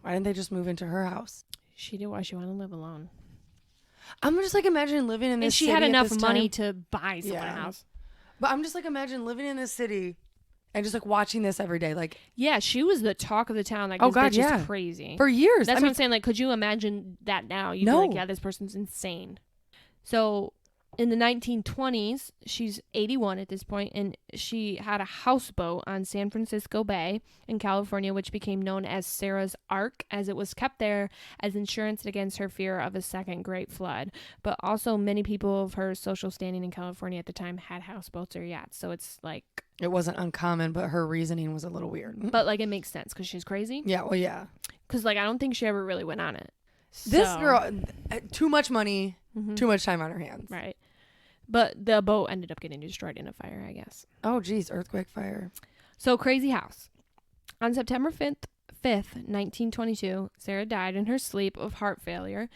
Why didn't they just move into her house? She did. Why she wanted to live alone. I'm just like imagining living in this city. And she had enough at this money time. to buy someone a house. But I'm just like imagine living in this city and just like watching this every day. Like, yeah, she was the talk of the town. Like, oh this God, bitch yeah. is crazy. For years. That's what I'm saying. Like, could you imagine that now? You'd be like, yeah, this person's insane. So in the 1920s, she's 81 at this point, and she had a houseboat on San Francisco Bay in California, which became known as Sarah's Ark, as it was kept there as insurance against her fear of a second Great Flood. But also, many people of her social standing in California at the time had houseboats or yachts, so it's like... It wasn't uncommon, but her reasoning was a little weird. But, like, it makes sense, because she's crazy. Yeah, well, yeah. Because, like, I don't think she ever really went on it. This girl, too much money, too much time on her hands. Right. But the boat ended up getting destroyed in a fire, I guess. Oh, geez. Earthquake, fire. So, crazy house. On September 5th, 1922, Sarah died in her sleep of heart failure.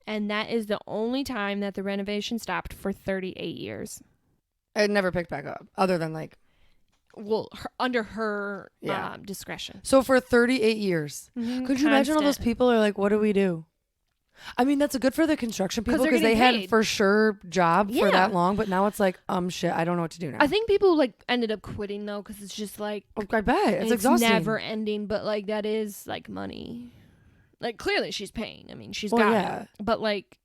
And that is the only time that the renovation stopped for 38 years. It never picked back up, other than like... Well, under her discretion. So for 38 years. Could you imagine all those people are like, what do we do? I mean, that's good for the construction people because they had for sure job for that long, but now it's like, shit, I don't know what to do now. I think people like ended up quitting though because it's just like, I bet it's exhausting. Never ending, but like that is like money. Like clearly she's paying. I mean, she's got it, but like,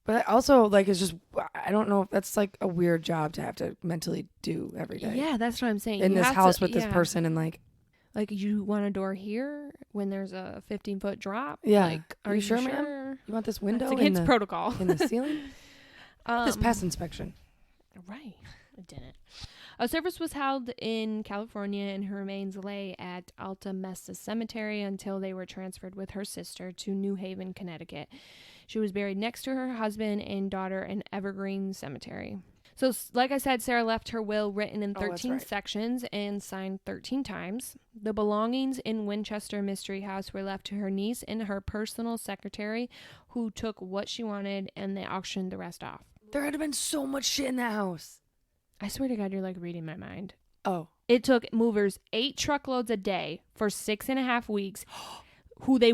but also like it's just I don't know if that's like a weird job to have to mentally do every day. Yeah, that's what I'm saying. In this house with this person and like you want a door here when there's a 15-foot drop? Yeah. Like, are you sure, ma'am? You want this window? It's against protocol. In the ceiling? This past inspection. Right. It didn't. A service was held in California and her remains lay at Alta Mesa Cemetery until they were transferred with her sister to New Haven, Connecticut. She was buried next to her husband and daughter in Evergreen Cemetery. So, like I said, Sarah left her will written in 13 sections and signed 13 times. The belongings in Winchester Mystery House were left to her niece and her personal secretary, who took what she wanted and they auctioned the rest off. There had been so much shit in that house. I swear to God, you're like reading my mind. Oh. It took movers 8 truckloads a day for 6.5 weeks, where they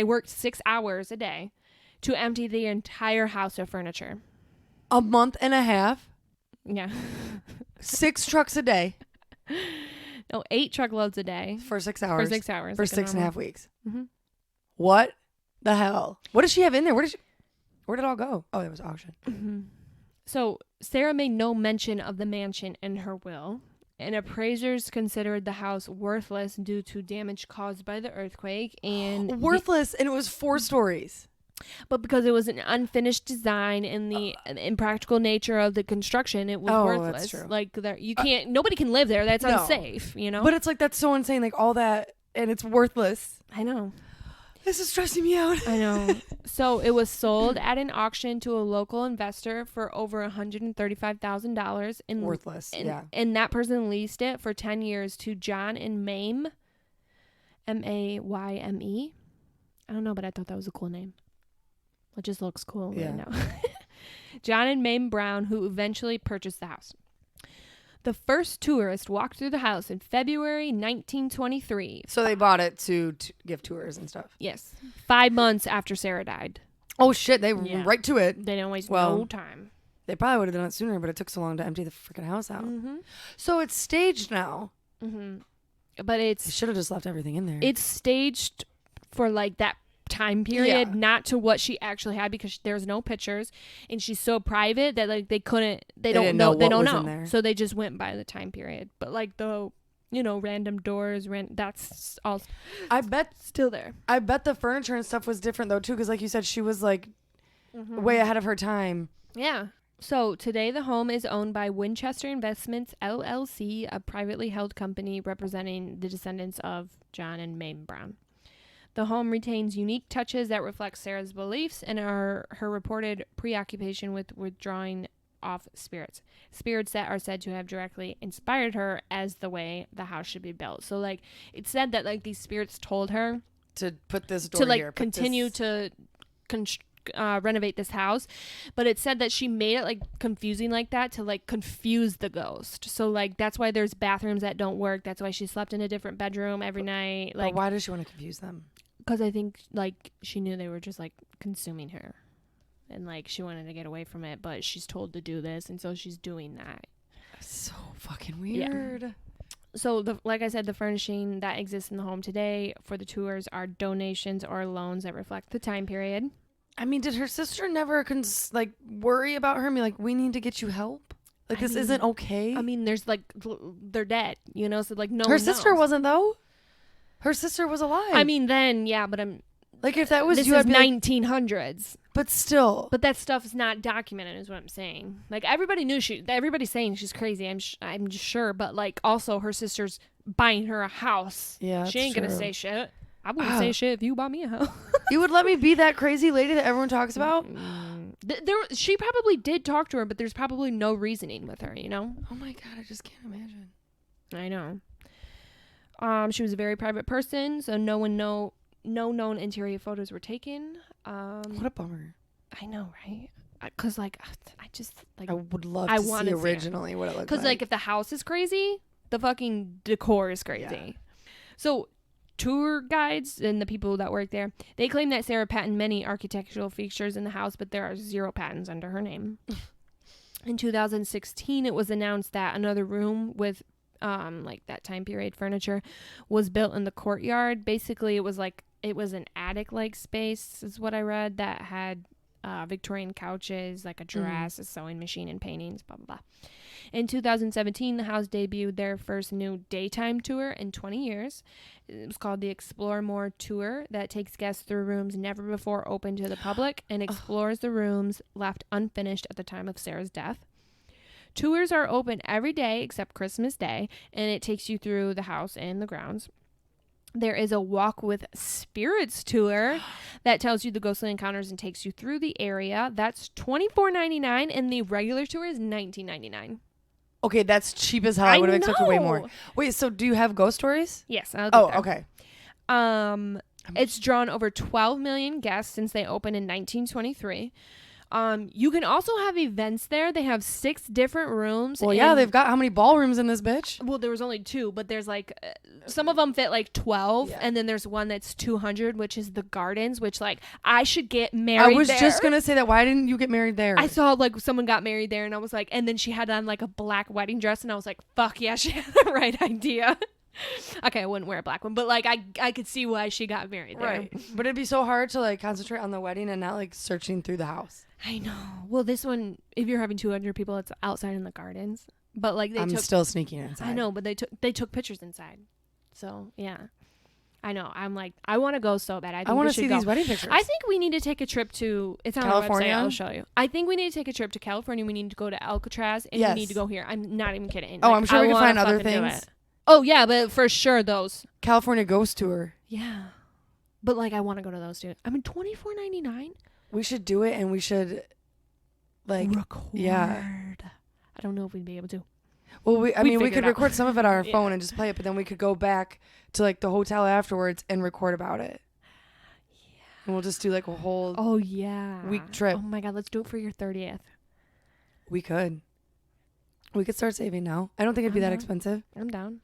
worked 6 hours a day, to empty the entire house of furniture. A month and a half? Yeah. 6 trucks a day? No, 8 truckloads a day. For 6 hours? For 6 hours. For 6.5 weeks. Mm-hmm. What the hell? What does she have in there? Where did it all go? Oh, it was auction. Mm-hmm. So, Sarah made no mention of the mansion in her will, and appraisers considered the house worthless due to damage caused by the earthquake. And worthless, and it was 4 stories. But because it was an unfinished design and the impractical nature of the construction, it was worthless. That's true. Like nobody can live there. That's unsafe, you know? But it's like, that's so insane. Like all that, and it's worthless. I know. This is stressing me out. I know. So it was sold at an auction to a local investor for over $135,000. Worthless, yeah. And that person leased it for 10 years to John and Mayme, M-A-Y-M-E. I don't know, but I thought that was a cool name. It just looks cool right now. John and Mayme Brown, who eventually purchased the house. The first tourist walked through the house in February 1923. So they bought it to give tours and stuff. Yes. 5 months after Sarah died. Oh, shit. They went right to it. They didn't waste no time. They probably would have done it sooner, but it took so long to empty the freaking house out. Mm-hmm. So it's staged now. Mm-hmm. But they should have just left everything in there. It's staged for like that time period, not to what she actually had, because there's no pictures and she's so private that like they don't know, so they just went by the time period. But like the random doors, that's all I bet still there. I bet the furniture and stuff was different though too, because like you said, she was like way ahead of her time. Yeah. So today the home is owned by Winchester Investments LLC, a privately held company representing the descendants of John and Mayme Brown. The home retains unique touches that reflect Sarah's beliefs and her reported preoccupation with withdrawing off spirits that are said to have directly inspired her as the way the house should be built. So like it's said that like these spirits told her to put this door to like here, continue to renovate this house, but it said that she made it like confusing like that to like confuse the ghost. So like that's why there's bathrooms that don't work. That's why she slept in a different bedroom every night. Like, but why does she want to confuse them? Because I think like she knew they were just like consuming her, and like she wanted to get away from it, but she's told to do this, and so she's doing that. So fucking weird. Yeah. So, like I said, the furnishing that exists in the home today for the tours are donations or loans that reflect the time period. I mean, did her sister never worry about her and be like, we need to get you help? Like, this isn't okay? I mean, there's like, they're dead, you know? So, like, no Her sister wasn't, though? Her sister was alive. I mean, then, yeah, but I'm... Like, if that was... This is 1900s. But still. But that stuff is not documented, is what I'm saying. Like, everybody knew everybody's saying she's crazy, I'm just sure. But, like, also, her sister's buying her a house. Yeah, she ain't going to say shit. I wouldn't say shit if you bought me a house. You would let me be that crazy lady that everyone talks about? She probably did talk to her, but there's probably no reasoning with her, you know? Oh, my God, I just can't imagine. I know. She was a very private person, so no known interior photos were taken. What a bummer. I know, right? Because, like, I just, like... I would love to see originally what it looked like. Because, like, if the house is crazy, the fucking decor is crazy. Yeah. So, tour guides and the people that work there, they claim that Sarah patented many architectural features in the house, but there are 0 patents under her name. In 2016, it was announced that another room with like that time period furniture was built in the courtyard. Basically, it was an attic-like space is what I read, that had Victorian couches, like a dress, a sewing machine, and paintings, blah, blah, blah. In 2017, the house debuted their first new daytime tour in 20 years. It was called the Explore More Tour, that takes guests through rooms never before open to the public and explores the rooms left unfinished at the time of Sarah's death. Tours are open every day except Christmas Day, and it takes you through the house and the grounds. There is a Walk with Spirits tour that tells you the ghostly encounters and takes you through the area. That's $24.99, and the regular tour is $19.99. Okay, that's cheap as hell. I would have expected way more. Wait, so do you have ghost stories? Yes. I'll get there. Okay. It's drawn over 12 million guests since they opened in 1923. You can also have events there. They have 6 different rooms. Well, yeah, they've got how many ballrooms in this bitch? Well, there was only 2, but there's like some of them fit like 12, and then there's one that's 200, which is the Gardens, which like I should get married. I was there. just gonna say that. Why didn't you get married there? I saw like someone got married there, and I was like, and then she had on like a black wedding dress, and I was like, fuck yeah, she had the right idea. Okay, I wouldn't wear a black one, but like I could see why she got married there. Right. But it'd be so hard to like concentrate on the wedding and not like searching through the house. I know. Well, this one, if you're having 200 people, it's outside in the gardens. But like I'm still sneaking inside. I know, but they took pictures inside. So yeah, I know. I'm like, I want to go so bad. I want to see these wedding pictures. I think we need to take a trip to. It's on California. Our website. I'll show you. I think we need to take a trip to California. We need to go to Alcatraz, and we need to go here. I'm not even kidding. Oh, like, I'm sure we can find other things. Oh yeah, but for sure those California Ghost Tour. Yeah, but like I want to go to those too. I mean, $24.99. We should do it, and we should like record. Yeah. I don't know if we'd be able to. Well, we could record some of it on our phone and just play it, but then we could go back to like the hotel afterwards and record about it. Yeah. And we'll just do like a whole week trip. Oh my God, let's do it for your 30th. We could start saving now. I don't think it'd be that expensive. I'm down.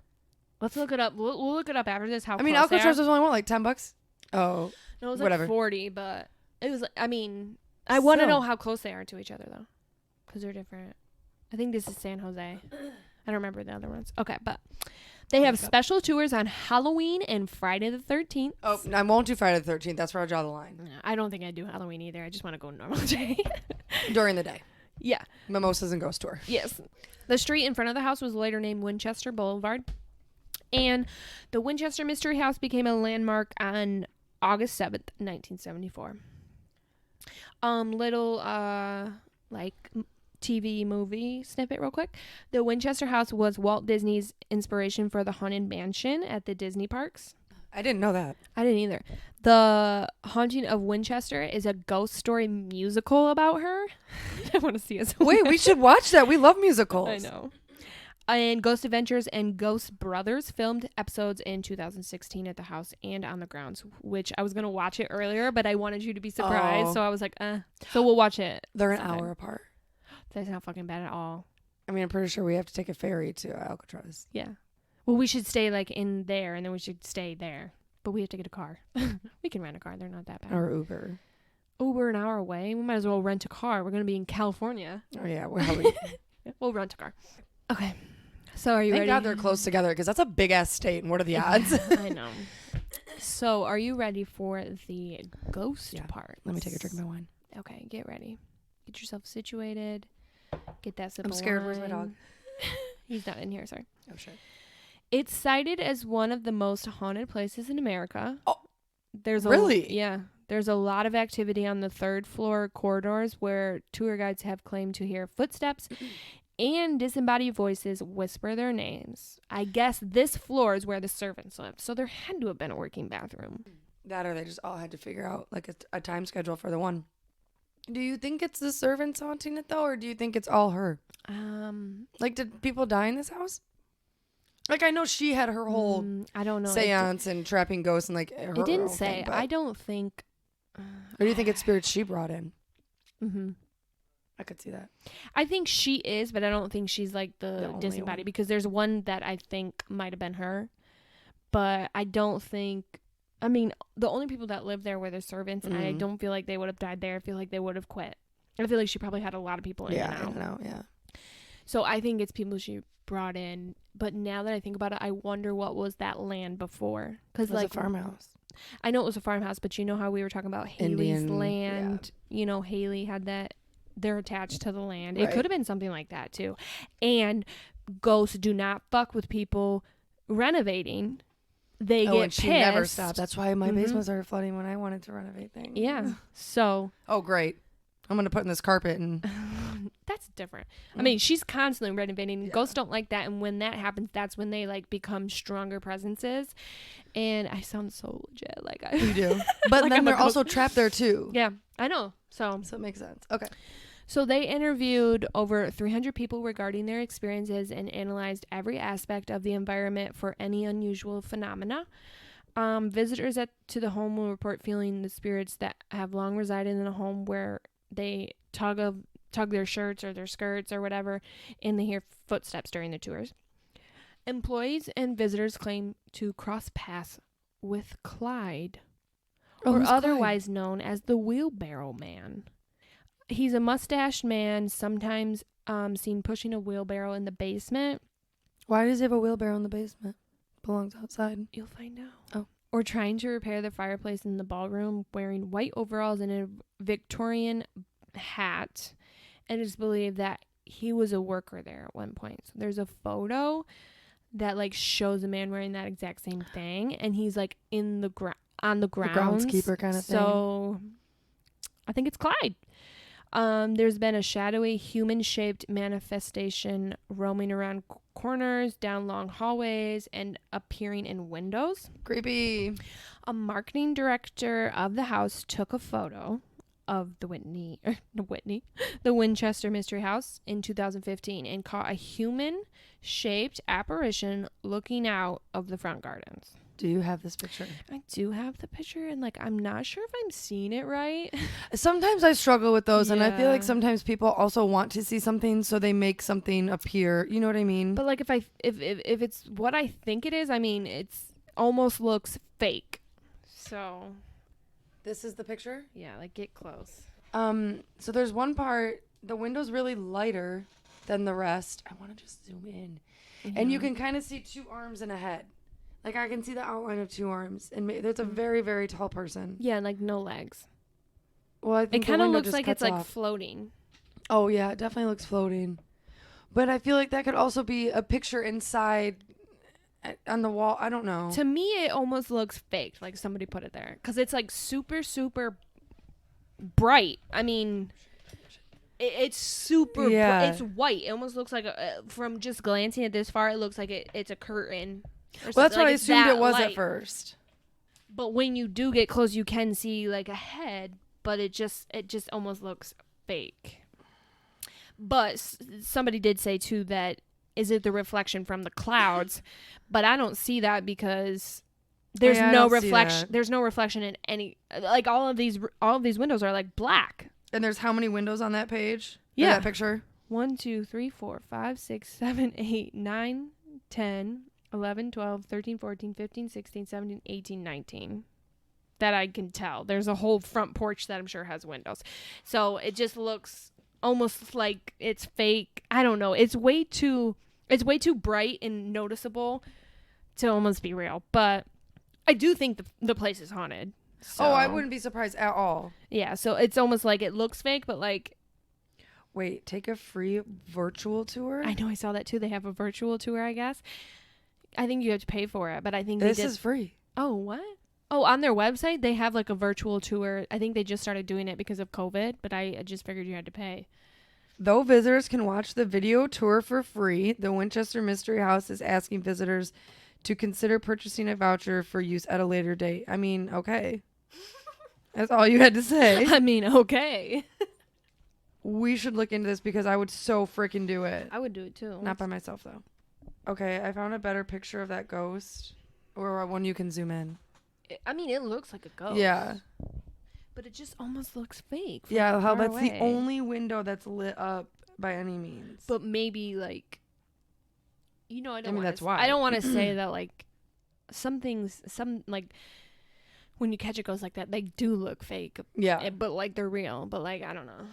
Let's look it up. We'll look it up after this. I mean, Alcatraz was only like $10. Oh, no, it was like 40, but it was. I mean, I want to know how close they are to each other though, because they're different. I think this is San Jose. I don't remember the other ones. Okay, but they have special tours on Halloween and Friday the 13th. Oh, I won't do Friday the 13th. That's where I draw the line. No, I don't think I do Halloween either. I just want to go normal day. During the day. Yeah. Mimosas and ghost tour. Yes. The street in front of the house was later named Winchester Boulevard. And the Winchester Mystery House became a landmark on August 7th, 1974. Like TV movie snippet real quick. The Winchester House was Walt Disney's inspiration for the Haunted Mansion at the Disney parks. I didn't know that. I didn't either. The Haunting of Winchester is a ghost story musical about her. I want to see it. Wait, we should watch that. We love musicals. I know. And Ghost Adventures and Ghost Brothers filmed episodes in 2016 at the house and on the grounds, which I was going to watch it earlier, but I wanted you to be surprised. So I was like, So we'll watch it. They're an hour apart. That's not fucking bad at all. I mean, I'm pretty sure we have to take a ferry to Alcatraz. Yeah. Well, we should stay like in there, and then we should stay there. But we have to get a car. We can rent a car. They're not that bad. Or Uber. Uber an hour away. We might as well rent a car. We're going to be in California. Oh, yeah. We'll rent a car. Okay. So are you Thank ready? God they're close together because that's a big-ass state. And what are the odds? I know. So are you ready for the ghost part? Let me take a drink of my wine. Okay. Get ready. Get yourself situated. Get that sip I'm of scared. wine. Where's my dog? He's not in here. Sorry. Oh, shit. It's cited as one of the most haunted places in America. Oh, there's really? Yeah. There's a lot of activity on the third floor corridors where tour guides have claimed to hear footsteps and disembodied voices whisper their names. I guess this floor is where the servants lived, so there had to have been a working bathroom. That or they just all had to figure out like a time schedule for the one. Do you think it's the servants haunting it though, or do you think it's all her? Like, did people die in this house? Like, I know she had her whole I don't know seance and trapping ghosts and like her it didn't whole say. thing, I don't think. Or do you think it's spirits she brought in? Mm-hmm. I could see that. I think she is, but I don't think she's like the only disembodied one. because there's one that I think might have been her, but I don't think. I mean, the only people that lived there were the servants, and I don't feel like they would have died there. I feel like they would have quit. I feel like she probably had a lot of people in and out. Yeah, yeah. So I think it's people she brought in. But now that I think about it, I wonder what was that land before? Because like a farmhouse. I know it was a farmhouse, but you know how we were talking about Haley's land. Yeah. You know, Haley had that. They're attached to the land. Right. It could have been something like that too. And ghosts do not fuck with people renovating. They get and she pissed. Never stopped. That's why my basement started flooding when I wanted to renovate things. Yeah. So. Oh, great. I'm going to put in this carpet and. That's different. I mean, she's constantly renovating. Yeah. Ghosts don't like that. And when that happens, that's when they like become stronger presences. And I sound so legit. Like you do. But like then they're also trapped there too. Yeah, I know. So it makes sense. Okay. So they interviewed over 300 people regarding their experiences and analyzed every aspect of the environment for any unusual phenomena. Visitors to the home will report feeling the spirits that have long resided in the home where they tug their shirts or their skirts or whatever, and they hear footsteps during the tours. Employees and visitors claim to cross paths with Clyde, or otherwise Clyde? Known as the Wheelbarrow Man. He's a mustached man, sometimes seen pushing a wheelbarrow in the basement. Why does he have a wheelbarrow in the basement? Belongs outside. You'll find out. Oh. Or trying to repair the fireplace in the ballroom, wearing white overalls and a Victorian hat. And it's believed that he was a worker there at one point. So there's a photo that like shows a man wearing that exact same thing, and he's like in the on the grounds. The groundskeeper kind of thing. So I think it's Clyde. There's been a shadowy human-shaped manifestation roaming around corners, down long hallways, and appearing in windows. Creepy. A marketing director of the house took a photo of the Winchester Mystery House in 2015 and caught a human-shaped apparition looking out of the front gardens. Do you have this picture? I do have the picture, and like I'm not sure if I'm seeing it right. Sometimes I struggle with those, and I feel like sometimes people also want to see something, so they make something appear. You know what I mean? But like if it's what I think it is, I mean it's almost looks fake. So this is the picture? Yeah, like get close. So there's one part, the window's really lighter than the rest. I want to just zoom in. Mm-hmm. And you can kind of see two arms and a head. Like I can see the outline of two arms. And there's a very, very tall person. Yeah, and like no legs. Well, I think it kind of looks like it's like floating. Oh, yeah, it definitely looks floating. But I feel like that could also be a picture inside on the wall. I don't know. To me, it almost looks faked, like somebody put it there. Because it's like super, super bright. I mean, it's super it's white. It almost looks like, from just glancing at this far, it looks like it's a curtain. Well, that's what I assumed it was at first. But when you do get close, you can see like a head, but it just almost looks fake. But somebody did say too that is it the reflection from the clouds? But I don't see that because there's no reflection. There's no reflection in any, like all of these windows are like black. And there's how many windows on that page? Yeah, that picture. 1, 2, 3, 4, 5, 6, 7, 8, 9, 10, 11, 12, 13, 14, 15, 16, 17, 18, 19. that I can tell. There's a whole front porch that I'm sure has windows. So it just looks almost like it's fake. I don't know. It's way too bright and noticeable to almost be real. But I do think the place is haunted. So. Oh, I wouldn't be surprised at all. Yeah, so it's almost like it looks fake, but like... Wait, take a free virtual tour? I know, I saw that too. They have a virtual tour, I guess. I think you have to pay for it, but I think this is free. Oh, what? Oh, on their website, they have like a virtual tour. I think they just started doing it because of COVID, but I just figured you had to pay. Though visitors can watch the video tour for free, the Winchester Mystery House is asking visitors to consider purchasing a voucher for use at a later date. I mean, okay. That's all you had to say. I mean, okay. We should look into this because I would so freaking do it. I would do it too. Not by myself, though. Okay, I found a better picture of that ghost. Or one you can zoom in. I mean, it looks like a ghost. Yeah. But it just almost looks fake. Yeah, how that's the only window that's lit up by any means. But maybe, like... You know, I mean, that's why. I don't want to say that, like... Some things... like... When you catch a ghost like that, they do look fake. Yeah. But, like, they're real. But, like, I don't know.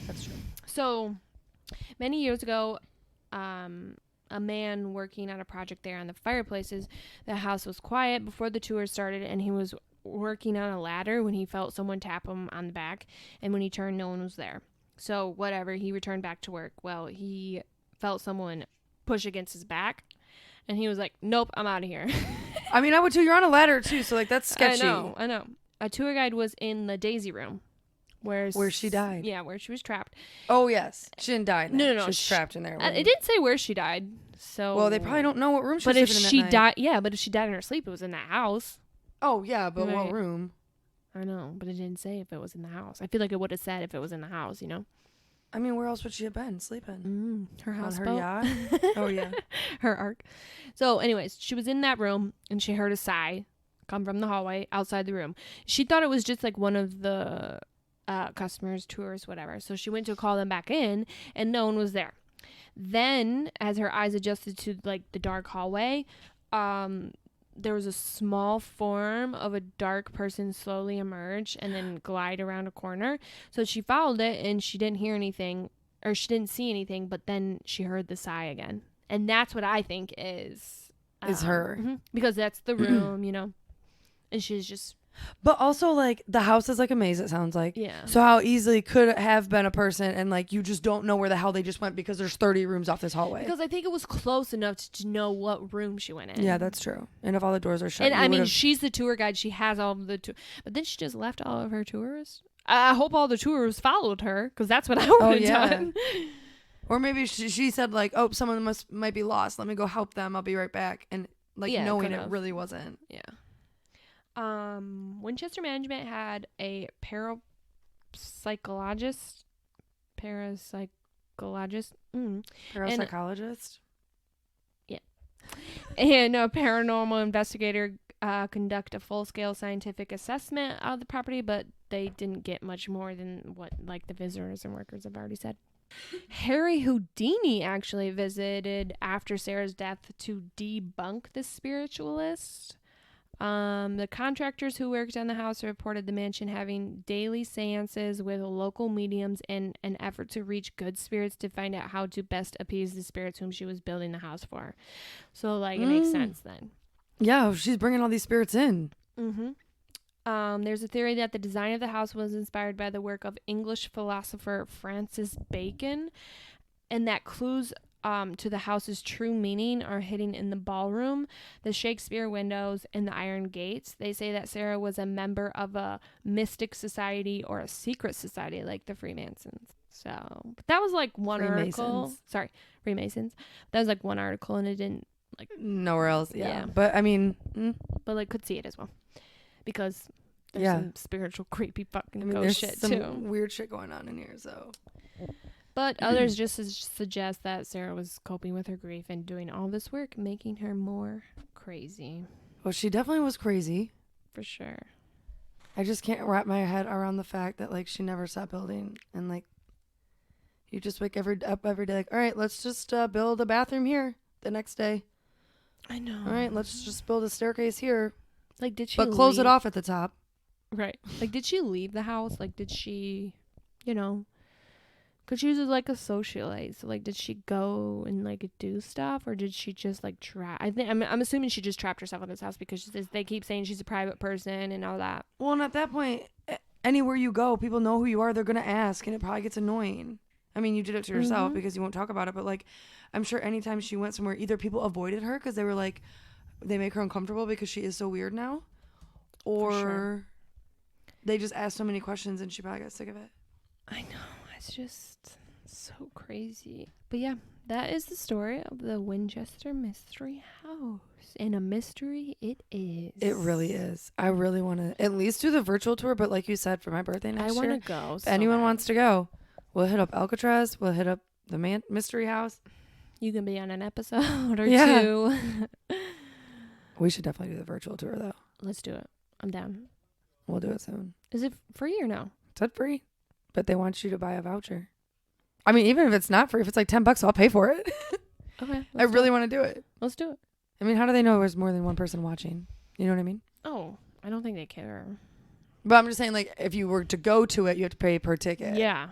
That's true. So, many years ago, a man working on a project there on the fireplaces, the house was quiet before the tour started, and he was working on a ladder when he felt someone tap him on the back, and when he turned, no one was there. So, whatever, he returned back to work. Well, he felt someone push against his back, and he was like, nope, I'm out of here. I mean, I would too. You're on a ladder, too, so, like, that's sketchy. I know. A tour guide was in the Daisy room. Where she died. Yeah, where she was trapped. Oh, yes. She didn't die in there. No. She was trapped in there. It didn't say where she died. So. Well, they probably don't know what room she was living in that night. But if she died in her sleep, it was in that house. Oh, yeah, but right. What room? I know, but it didn't say if it was in the house. I feel like it would have said if it was in the house, you know? I mean, where else would she have been sleeping? Her houseboat. On her yacht? Oh, yeah. Her ark. So, anyways, she was in that room, and she heard a sigh come from the hallway outside the room. She thought it was just like one of the... customers, tourists, whatever. So she went to call them back in, and no one was there. Then, as her eyes adjusted to like the dark hallway, there was a small form of a dark person slowly emerge and then glide around a corner. So she followed it, and she didn't hear anything, or she didn't see anything. But then she heard the sigh again, and that's what I think is her, because that's the room, you know, and she's just. But also, like, the house is like a maze, it sounds like. Yeah. So how easily could it have been a person, and, like, you just don't know where the hell they just went because there's 30 rooms off this hallway. Because I think it was close enough to know what room she went in. Yeah, that's true. And if all the doors are shut, and I mean, she's the tour guide. She has all of the tour. But then she just left all of her tours. I hope all the tours followed her, because that's what I would have done. Or maybe she said, like, oh, someone might be lost. Let me go help them. I'll be right back. And, like, knowing it really wasn't. Yeah. Winchester management had a parapsychologist. Parapsychologist? And a paranormal investigator conduct a full-scale scientific assessment of the property, but they didn't get much more than what, like, the visitors and workers have already said. Harry Houdini actually visited after Sarah's death to debunk the spiritualist. The contractors who worked on the house reported the mansion having daily seances with local mediums in an effort to reach good spirits to find out how to best appease the spirits whom she was building the house for. So, like, it makes sense then. Yeah, she's bringing all these spirits in. There's a theory that the design of the house was inspired by the work of English philosopher Francis Bacon, and that clues to the house's true meaning are hidden in the ballroom, the Shakespeare windows, and the iron gates. They say that Sarah was a member of a mystic society or a secret society like the Freemasons. So, but that was like one article. Sorry, Freemasons. That was like one article, and it didn't like nowhere else. Yeah. But I mean, but like could see it as well, because there's some spiritual creepy fucking ghost shit some too. Weird shit going on in here. So. But others just suggest that Sarah was coping with her grief and doing all this work, making her more crazy. Well, she definitely was crazy. For sure. I just can't wrap my head around the fact that, like, she never stopped building. And, like, you just wake up every day, like, all right, let's just build a bathroom here the next day. I know. All right, let's just build a staircase here. Like, did she But close it off at the top. Right. Like, did she leave the house? Like, did she, you know, because she was like a socialite. So, like, did she go and like do stuff, or did she just like trap? I'm assuming she just trapped herself in this house because they keep saying she's a private person and all that. Well, and at that point, anywhere you go, people know who you are. They're gonna ask, and it probably gets annoying. I mean, you did it to yourself because you won't talk about it, but like, I'm sure anytime she went somewhere, either people avoided her because they were like, they make her uncomfortable because she is so weird now, or they just asked so many questions and she probably got sick of it. I know. It's just so crazy. But yeah, that is the story of the Winchester Mystery House. And a mystery it is. It really is. I really want to at least do the virtual tour, but like you said, for my birthday next year. I want to go. If anyone wants to go, we'll hit up Alcatraz. We'll hit up the Mystery House. You can be on an episode or two. We should definitely do the virtual tour, though. Let's do it. I'm down. We'll do it soon. Is it free or no? It's free, but they want you to buy a voucher. I mean, even if it's not free, if it's like $10, I'll pay for it. Okay. I really want to do it. Let's do it. I mean, how do they know there's more than one person watching? You know what I mean? Oh, I don't think they care. But I'm just saying, like, if you were to go to it, you have to pay per ticket. Yeah.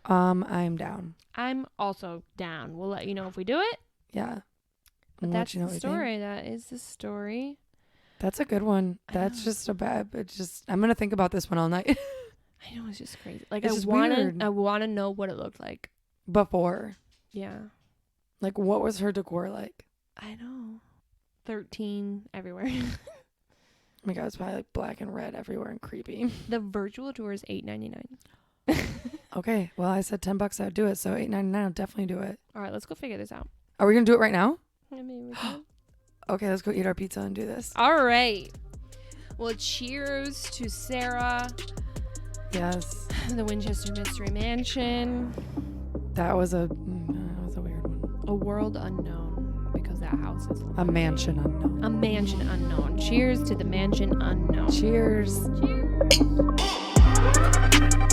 I'm down. I'm also down. We'll let you know if we do it. Yeah. But that's the story. That is the story. That's a good one. That's just a bad. It's just. I'm gonna think about this one all night. I know, it's just crazy. Like, I want to know what it looked like before. Yeah. Like, what was her decor like? I know. 13 everywhere. Oh my God, it's probably like black and red everywhere and creepy. The virtual tour is $8.99. Okay, well, I said $10. I'd do it, so $8.99. I'll definitely do it. All right, let's go figure this out. Are we gonna do it right now? I mean, we can. Okay, let's go eat our pizza and do this. All right. Well, cheers to Sarah. Yes. The Winchester Mystery Mansion. That was a weird one. A world unknown, because that house is a mansion unknown. A mansion unknown. Cheers to the mansion unknown. Cheers. Cheers.